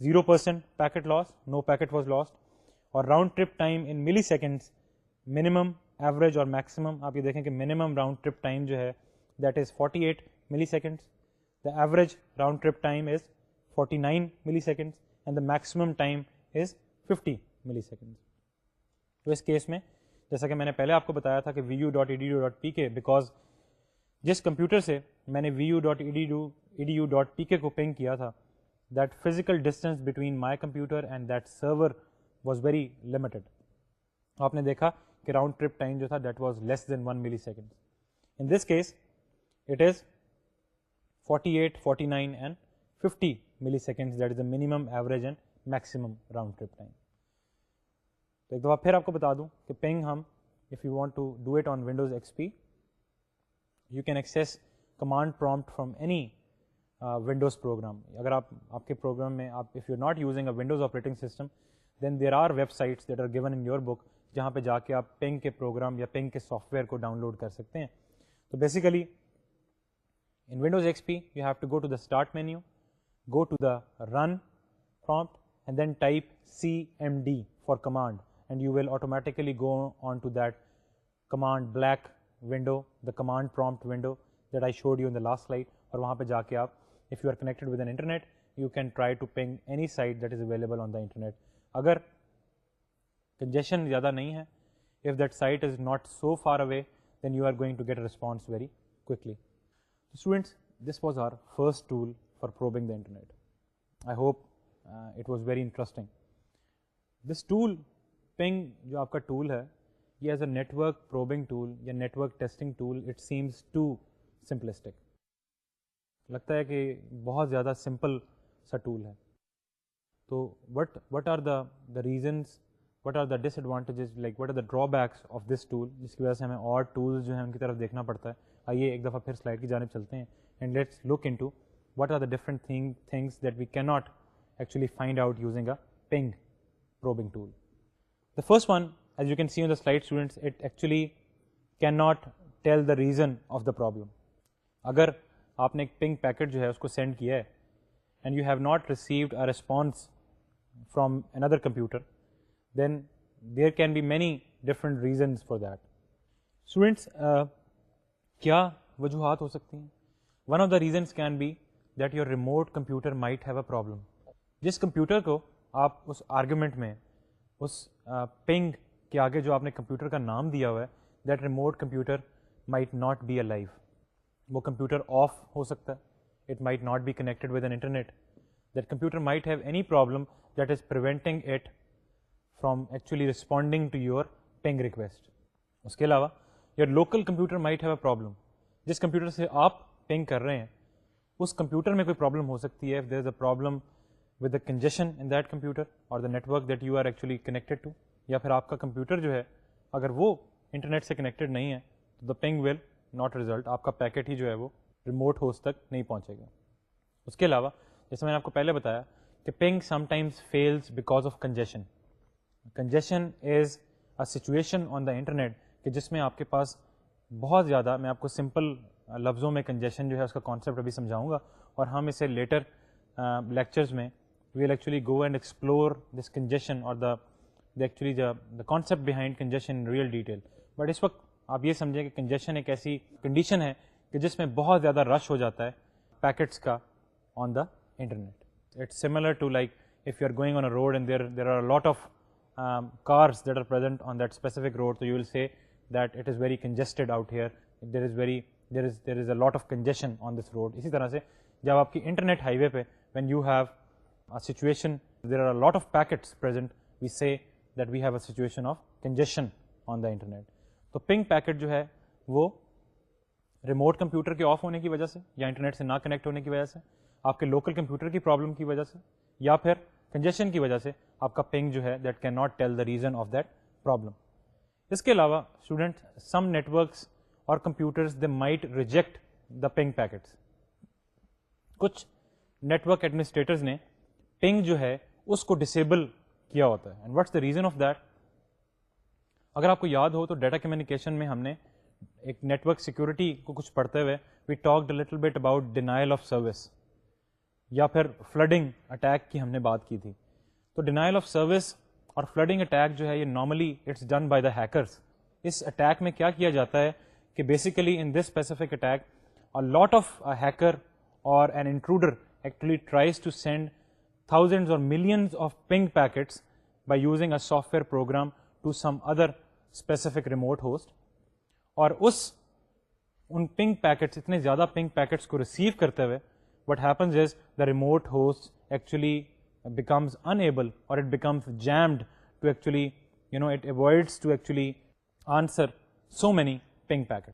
0% packet loss, no packet was lost, اور round trip time in milliseconds, minimum, average اور maximum. آپ یہ دیکھیں کہ minimum round trip time جو ہے that is 48 milliseconds, the average round trip time is 49 milliseconds and the maximum time is 50 milliseconds. تو اس case میں جیسا کہ میں نے پہلے آپ کو بتایا تھا کہ vu.edu.pk بیکاز جس کمپیوٹر سے میں نے vu.edu.pk کو پنگ کیا تھا that physical distance between my computer and that server was very limited. آپ نے دیکھا کہ راؤنڈ ٹرپ ٹائم جو تھا that was less than 1 millisecond. In this case it is 48, 49 and 50 millisecond, that is the minimum, average and maximum round trip time. تو ایک دفعہ پھر آپ کو بتا دوں کہ پنگ ہم if you want to do it on Windows XP you can access command prompt from any Windows program. اگر آپ کے پروگرام میں if you're not using a Windows operating system then there are websites that are given in your book جہاں پہ جا کے آپ ping کے پروگرام یا پنگ کے سافٹ ویئر کو ڈاؤن لوڈ کر سکتے ہیں. تو basically in Windows XP you have to go to the start menu, go to the run prompt and then type CMD for command and you will automatically go on to that command black window, the command prompt window that I showed you in the last slide. اور وہاں پہ جا کے آپ if you are connected with an internet you can try to ping any site that is available on the internet. اگر congestion زیادہ نہیں ہے, if that site is not so far away then you are going to get a response very quickly. So students, this was our first tool for probing the internet. I hope it was very interesting. This tool ping جو آپ کا tool ہے یہ as a network probing tool یا network testing tool it seems to simplistic. لگتا ہے کہ بہت زیادہ سمپل سا ٹول ہے. تو what are the reasons, what are the disadvantages, like what are the drawbacks of this tool, جس کی وجہ سے ہمیں اور ٹولز جو ہیں ان کی طرف دیکھنا پڑتا ہے. آئیے ایک دفعہ پھر سلائڈ کی جانب چلتے ہیں and let's look into what are the different things that we can not actually find out using a ping probing tool. The first one, as you can see on the slide students, it actually cannot tell the reason of the problem. اگر آپ نے ایک ping packet جو ہے اس کو send کیا ہے and you have not received a response from another computer, then there can be many different reasons for that. Students, کیا وجوہات ہو سکتی ہیں؟ One of the reasons can be that your remote computer might have a problem. جس computer کو آپ اس argument میں اس پنگ کے آگے جو آپ نے کمپیوٹر کا نام دیا ہوا ہے that remote computer might not be alive. وہ کمپیوٹر آف ہو سکتا ہے, it might not be connected with an internet, that computer might have any problem that is preventing it from actually responding to your ping request. اس کے علاوہ your local computer might have a problem. جس computer سے آپ پنگ کر رہے ہیں اس computer میں کوئی پرابلم ہو سکتی ہے. If there is a problem with the congestion in that computer or the network that you are actually connected to, یا پھر آپ کا کمپیوٹر جو ہے اگر وہ انٹرنیٹ سے کنیکٹڈ نہیں ہے تو the ping will not result, آپ کا پیکٹ ہی جو ہے وہ ریموٹ ہوسٹ تک نہیں پہنچے گا. اس کے علاوہ جیسے میں نے آپ کو پہلے بتایا کہ ping sometimes fails because of congestion. Congestion is a situation on the internet کہ جس میں آپ کے پاس بہت زیادہ, میں آپ کو سمپل لفظوں میں congestion جو ہے اس کا کانسیپٹ ابھی سمجھاؤں گا اور ہم اسے لیٹر لیکچرز میں we'll actually go and explore this congestion or the concept behind congestion in real detail. But اس وقت آپ یہ سمجھیں کہ congestion ایک ایسی کنڈیشن ہے کہ جس میں بہت زیادہ رش ہو جاتا ہے پیکٹس کا on the internet. It's similar to like if you are going on a road and there are a lot of cars that are present on that specific road, so you will say that it is very congested out here, there is a lot of congestion on this road. اسی طرح سے جب آپ کی internet high وے پہ when you have a situation, there are a lot of packets present, we say that we have a situation of congestion on the internet. تو ping packet جو ہے وہ ریموٹ کمپیوٹر کے آف ہونے کی وجہ سے, یا انٹرنیٹ سے نہ کنیکٹ ہونے کی وجہ سے, آپ کے لوکل کمپیوٹر کی پرابلم کی وجہ سے, یا پھر کنجیشن کی وجہ سے آپ کا پنگ جو ہے that can not tell the reason of that problem. اس کے علاوہ student some networks or computers they might reject the ping packets. کچھ نیٹورک ایڈمنسٹریٹرز نے پنگ جو ہے اس کو ڈسیبل کیا ہوتا ہے. And what's the reason of that? اگر آپ کو یاد ہو تو ڈیٹا کمیونیکیشن میں ہم نے ایک نیٹورک سیکورٹی کو کچھ پڑھتے ہوئے we talked a little bit about denial of service یا پھر فلڈنگ اٹیک کی ہم نے بات کی تھی. تو ڈینائل آف سروس اور فلڈنگ اٹیک جو ہے یہ normally it's done by the hackers. اس اٹیک میں کیا کیا جاتا ہے کہ basically in this specific attack a lot of a hacker or an intruder actually tries to send thousands or millions of ping packets by using a software program to some other specific remote host. اور ان پنگ packets, اتنے زیادہ پنگ packets کو receive کرتے ہوئے what happens is the remote host actually becomes unable or it becomes jammed to actually, it avoids to actually answer so many ping packets.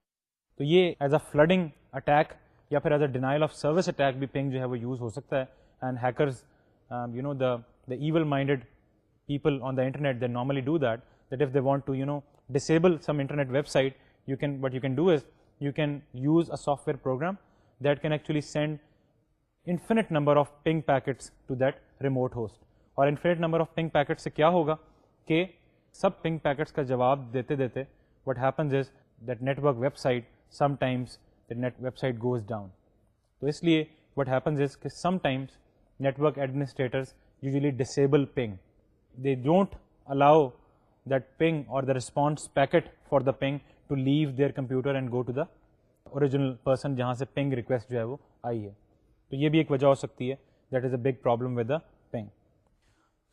تو یہ as اے fielding attack یا پھر as a denial of service attack بھی ping جو ہے وہ use ہو سکتا ہے. And hackers the evil minded people on the internet they normally do that if they want to disable some internet website, what you can do is you can use a software program that can actually send infinite number of ping packets to that remote host. اور infinite number of ping packets سے کیا ہوگا کہ سب ping packets کا جواب دیتے دیتے what happens is that network website sometimes the net website goes down. تو اس لیے what happens is کہ sometimes network administrators usually disable ping. They don't allow that ping or the response packet for the ping to leave their computer and go to the original person جہاں سے ping request جو ہے وہ آئی ہے. تو یہ بھی ایک وجہ ہو سکتی ہے. That is a big problem with the ping.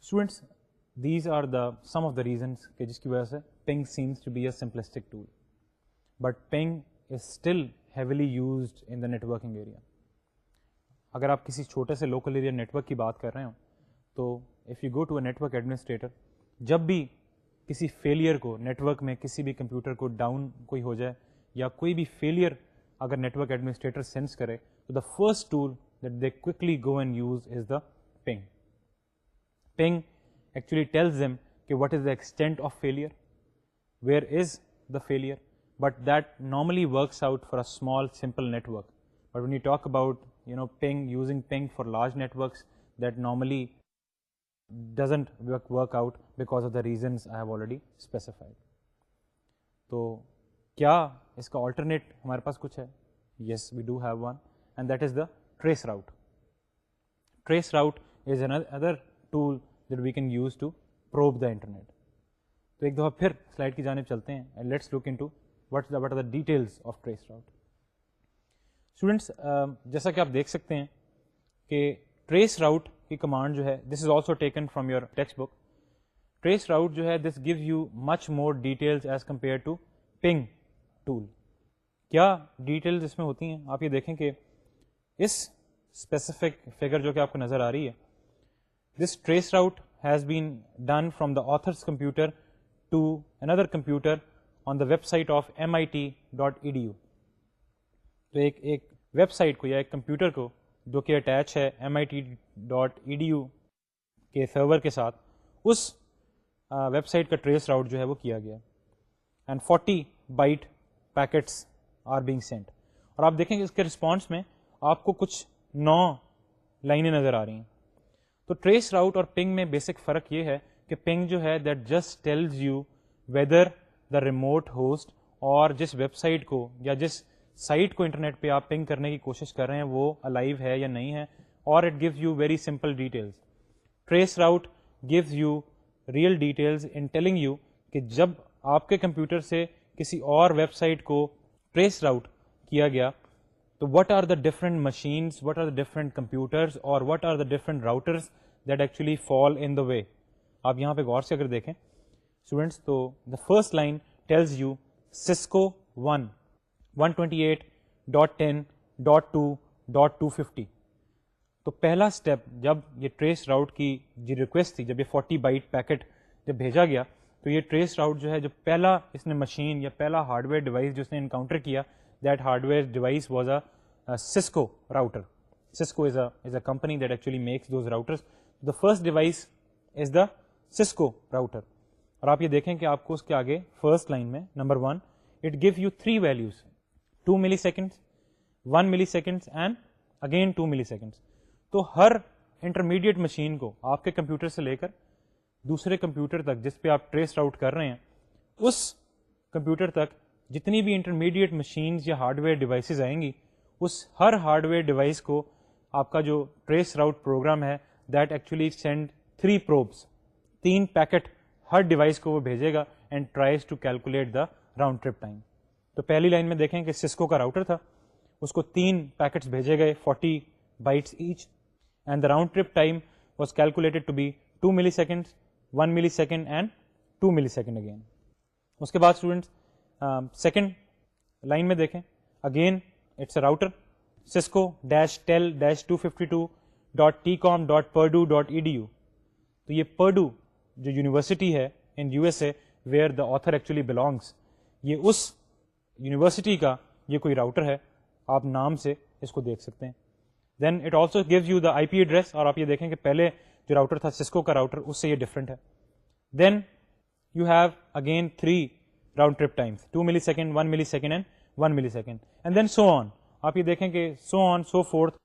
Students, these are the some of the reasons کہ جس کی وجہ سے ping seems to be a simplistic tool. But ping is still heavily used in the networking area. اگر آپ کسی چھوٹے سے لوکل ایریا نیٹورک کی بات کر رہے ہوں تو if you go to a network administrator, جب بھی کسی فیلئر کو نیٹورک میں کسی بھی کمپیوٹر کو ڈاؤن کوئی ہو جائے یا کوئی بھی فیلئر اگر نیٹورک ایڈمنسٹریٹر سینس کرے تو the first tool that they quickly go and use is the ping. Ping actually tells them کہ what is the extent of failure, where is the failure, but that normally works out for a small simple network. But when you talk about ping, using ping for large networks, that normally doesn't work out because of the reasons I have already specified. تو کیا اس کا alternate ہمارے پاس کچھ ہے؟ Yes, we do have one, and that is the trace route. Trace route is another tool that we can use to probe the internet. تو ایک دفعہ پھر سلائڈ کی جانب چلتے ہیں and let's look into what are the details of trace route. Students, جیسا کہ آپ دیکھ سکتے ہیں کہ ٹریس راؤٹ کی کمانڈ جو ہے this is also taken from your text book. Trace route جو ہے this gives you much more details as compare to ping tool. کیا ڈیٹیلز اس میں ہوتی ہیں؟ آپ یہ دیکھیں کہ اس اسپیسیفک فگر جو کہ آپ کو نظر آ رہی ہے, this trace route has been done from the authors computer to another computer on the web site of MIT.edu. تو ایک ویب سائٹ کو یا ایک کمپیوٹر کو جو کہ اٹیچ ہے MIT.edu کے سرور کے ساتھ, اس ویب سائٹ کا ٹریس راؤٹ جو ہے وہ کیا گیا, and 40 byte packets are being sent. اور آپ دیکھیں کہ اس کے رسپانس میں آپ کو کچھ 9 لائنیں نظر آ رہی ہیں. تو ٹریس راؤٹ اور پنگ میں بیسک فرق یہ ہے کہ پنگ جو ہے that just tells you whether the remote host اور جس ویب سائٹ کو یا جس سائٹ کو انٹرنیٹ پہ آپ پنگ کرنے کی کوشش کر رہے ہیں وہ الائیو ہے یا نہیں ہے, اور it gives you very simple details. Trace route gives you real details in telling you کہ جب آپ کے کمپیوٹر سے کسی اور ویب سائٹ کو ٹریس راؤٹ کیا گیا تو what are the different machines, what are the different computers, اور what are the different routers that actually fall in the way. آپ یہاں پہ غور سے اگر دیکھیں اسٹوڈینٹس تو the first line tells you Cisco 128.10.2.250. تو پہلا اسٹیپ جب یہ ٹریس راؤٹ کی جو ریکویسٹ تھی، جب یہ 40 بائٹ پیکٹ جب بھیجا گیا تو یہ ٹریس راؤٹ جو ہے جو پہلا اس نے مشین یا پہلا ہارڈ ویئر ڈیوائس جو اس نے انکاؤنٹر کیا، that hard where device was a Cisco router. Cisco is a company that actually makes those routers. The first device is the Cisco router. اور آپ یہ دیکھیں کہ آپ کو اس کے آگے فرسٹ لائن میں number 1 it gave you 3 values 2 ملی سیکنڈس 1 ملی سیکنڈس اینڈ اگین 2 ملی سیکنڈس. تو ہر انٹرمیڈیٹ مشین کو آپ کے کمپیوٹر سے لے کر دوسرے کمپیوٹر تک جس پہ آپ ٹریس راؤٹ کر رہے ہیں اس کمپیوٹر تک جتنی بھی انٹرمیڈیٹ مشینز یا ہارڈ ویئر ڈیوائسز آئیں گی اس ہر ہارڈ ویئر ڈیوائس کو آپ کا جو ٹریس راؤٹ پروگرام ہے that actually send 3 probes 3 packet ہر ڈیوائس کو وہ بھیجے گا and tries to calculate the round trip time. تو پہلی لائن میں دیکھیں کہ سسکو کا راؤٹر تھا، اس کو 3 پیکٹس بھیجے گئے 40 bytes each and the round trip time was calculated to be 2 ملی سیکنڈ 1 ملی سیکنڈ اینڈ 2 ملی سیکنڈ اگین. اس کے بعد اسٹوڈنٹس سیکنڈ لائن میں دیکھیں again it's a router cisco-tel-252.tcom.purdue.edu. تو یہ پرڈو جو یونیورسٹی ہے in U S A where the author actually belongs, یہ اس یونیورسٹی کا یہ کوئی راؤٹر ہے، آپ نام سے اس کو دیکھ سکتے ہیں. Then it also gives you the I P address, اور آپ یہ دیکھیں کہ پہلے جو راؤٹر تھا سسکو کا راؤٹر اس سے یہ ڈفرینٹ ہے. Then you have again 3 round trip times 2 ملی سیکنڈ 1 ملی سیکنڈ اینڈ 1 ملی سیکنڈ اینڈ دین سو آن. آپ یہ دیکھیں کہ سو آن سو فورتھ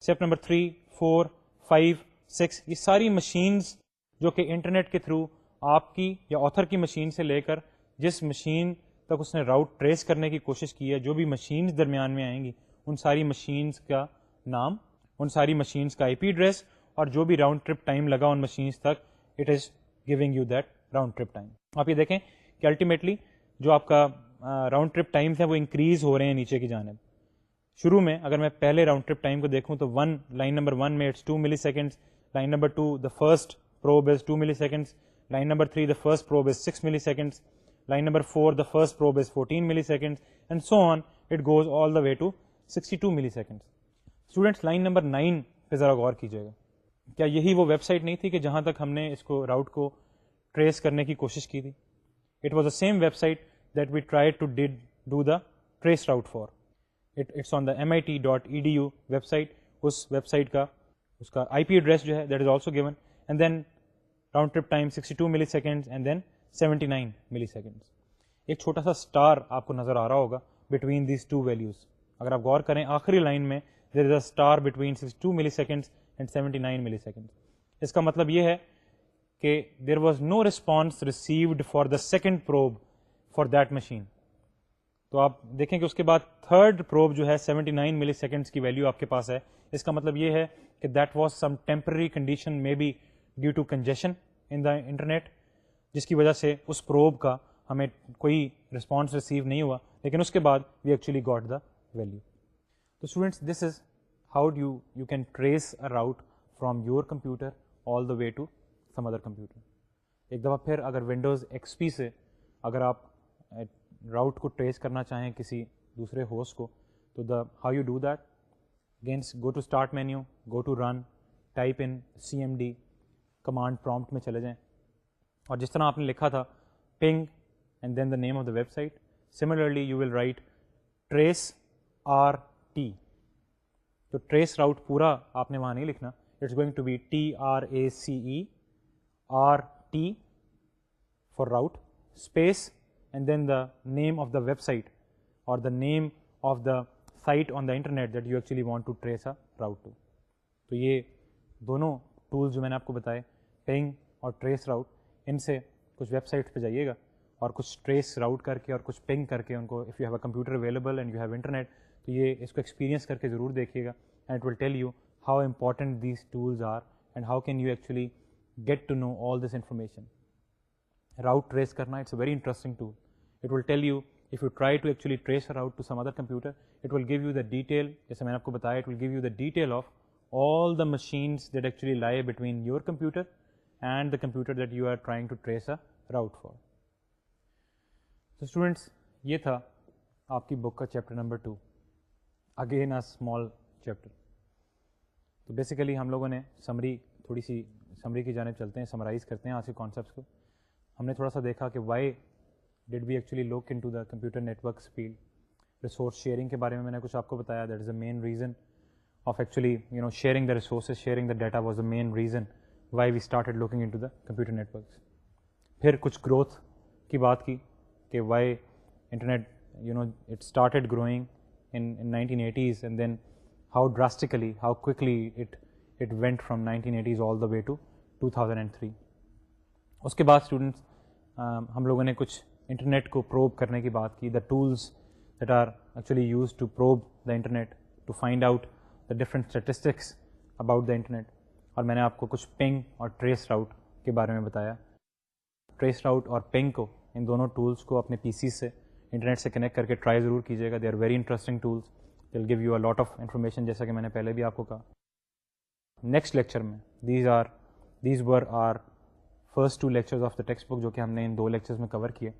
اسٹیپ نمبر 3 4 5 6 یہ ساری مشینز جو کہ انٹرنیٹ کے تھرو آپ کی یا آتھر کی مشین سے لے کر جس مشین تک اس نے راؤٹ ٹریس کرنے کی کوشش کی ہے، جو بھی مشینز درمیان میں آئیں گی ان ساری مشینز کا نام، ان ساری مشینز کا آئی پی ایڈریس اور جو بھی راؤنڈ ٹرپ ٹائم لگا ان مشینز تک it is giving you that round trip time. آپ یہ دیکھیں کہ الٹیمیٹلی جو آپ کا راؤنڈ ٹرپ ٹائمز ہیں وہ انکریز ہو رہے ہیں نیچے کی جانب. شروع میں اگر میں پہلے راؤنڈ ٹرپ ٹائم کو دیکھوں تو لائن نمبر 1 میں اٹس 2 ملی seconds, line number 2 the first probe is 2 milliseconds, line number 3 the first probe is 6 milliseconds, line number 4 the first probe is 14 milliseconds and so on it goes all the way to 62 milliseconds. Students line number 9 پہ ذرا غور کیجیے گا، کیا یہی وہ web site نہیں تھی کہ جہاں تک ہم نے اس کو راؤٹ کو ٹریس کرنے کی کوشش کی تھی؟ It was the same website that we tried to do the trace route for. It's on the mit.edu website. اس ویب سائٹ کا اس کا آئی پی ایڈریس جو ہے that is also given and then round trip time 62 ملی seconds and then 79 ملی seconds. ایک چھوٹا سا اسٹار آپ کو نظر آ رہا ہوگا بٹوین دیز 2 ویلیوز. اگر آپ غور کریں آخری لائن میں دیر از اے اسٹار بٹوین 62 ملی سیکنڈز اینڈ 79 ملی سیکنڈز. اس کا مطلب یہ ہے کہ there was know response received for the second probe for that machine. تو آپ دیکھیں کہ اس کے بعد تھرڈ پروب جو ہے 79 ملی سیکنڈس کی ویلیو آپ کے پاس ہے. اس کا مطلب یہ ہے کہ that was some temporary condition may be due to congestion in the internet, جس کی وجہ سے اس پروب کا ہمیں کوئی رسپانس ریسیو نہیں ہوا، لیکن اس کے بعد we actually got the value. تو students this is how you can trace a route from your computer all the way to some other computer. ایک دفعہ پھر اگر ونڈوز ایکس پی سے اگر آپ راؤٹ کو ٹریس کرنا چاہیں کسی دوسرے ہوسٹ کو تو the how you do that, again go to start menu, go to run, type in CMD، command prompt میں چلے جائیں اور جس طرح آپ نے لکھا تھا ping and then the name of the web site, similarly you will write trace RT. تو ٹریس راؤٹ پورا آپ نے وہاں نہیں لکھنا، it's going to be TRACE RT for route space and then the name of the website or the name of the site on the internet that you actually want to trace a route to. تو یہ دونوں tools جو میں نے آپ کو بتائے پنگ اور ٹریس راؤٹ، ان سے کچھ ویب سائٹس پہ جائیے گا اور کچھ ٹریس راؤٹ کر کے اور کچھ پنگ کر کے ان کو if you have a computer available and you have internet تو یہ اس کو ایکسپیرینس کر کے ضرور دیکھیے گا and it will tell you how important these tools are and how can you actually get to know all this information. Route trace کرنا it's a very interesting tool. It will tell you if you try to actually trace a route to some other computer, it will give you the detail, جیسے میں نے آپ کو بتایا, it will give you the detail of all the machines that actually lie between your computer and the computer that you are trying to trace a route for. So students, یہ تھا آپ کی بک کا chapter number 2. Again a small chapter. تو basically ہم لوگوں نے تھوڑی سی سمری کی جانب چلتے ہیں, سمرائز کرتے ہیں آج کے کانسیپٹس کو. ہم نے تھوڑا سا دیکھا کہ why did we actually look into the computer networks field. Resource sharing کے بارے میں نے کچھ آپ کو بتایا, that is the main reason of actually sharing the resources, sharing the data was the main reason why we started looking into the computer networks. پھر کچھ گروتھ کی بات کی کہ why internet it started growing in 1980s and then how drastically, how quickly it went from 1980s all the way to 2003. اس کے بعد students ہم لوگوں نے کچھ انٹرنیٹ کو پروب کرنے کی بات کی, the tools that are actually use to probe the internet to find out the different statistics about the internet. اور میں نے آپ کو کچھ پنگ اور ٹریس راؤٹ کے بارے میں بتایا. ٹریس راؤٹ اور پنگ کو, ان دونوں ٹولس کو اپنے پی سی سے انٹرنیٹ سے کنیکٹ کر کے ٹرائی ضرور کیجیے گا. They are very interesting tools, they will give you a lot of information, جیسا کہ میں نے پہلے بھی آپ کو کہا. نیکسٹ لیکچر میں these were our first 2 lectures of the text book جو کہ ہم نے ان 2 لیکچرز میں کور کیے.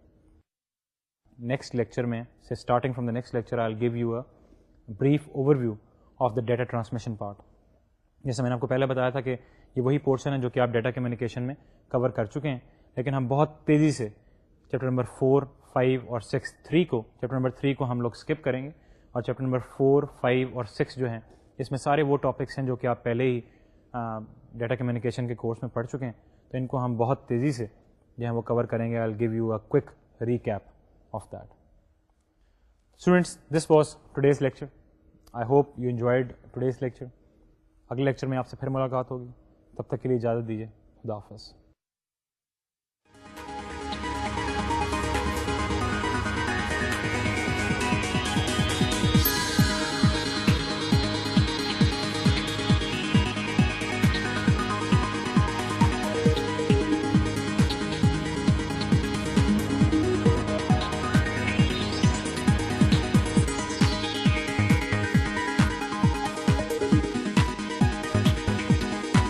نیکسٹ لیکچر میں سے starting from the next lecture I will give you a brief overview of the data transmission part. جیسے میں نے آپ کو پہلے بتایا تھا کہ یہ وہی پورشن ہے جو کہ آپ ڈیٹا کمیونیکیشن میں کور کر چکے ہیں, لیکن ہم بہت تیزی سے چیپٹر نمبر 4, 5 اور 6, 3 کو چیپٹر نمبر 3 کو ہم لوگ اسکپ کریں گے, اور چیپٹر نمبر 4, 5 اور 6 جو ہیں اس میں سارے وہ ٹاپکس ہیں جو کہ آپ پہلے ہی ڈیٹا کمیونیکیشن کے کورس میں پڑھ چکے ہیں, تو ان کو ہم بہت تیزی سے جو ہے وہ کور کریں گے. I will give you a quick recap of that. Students, this was today's lecture. I hope you enjoyed today's lecture. اگلے لیکچر میں آپ سے پھر ملاقات ہوگی, تب تک کے لیے اجازت دیجیے. خدا حافظ.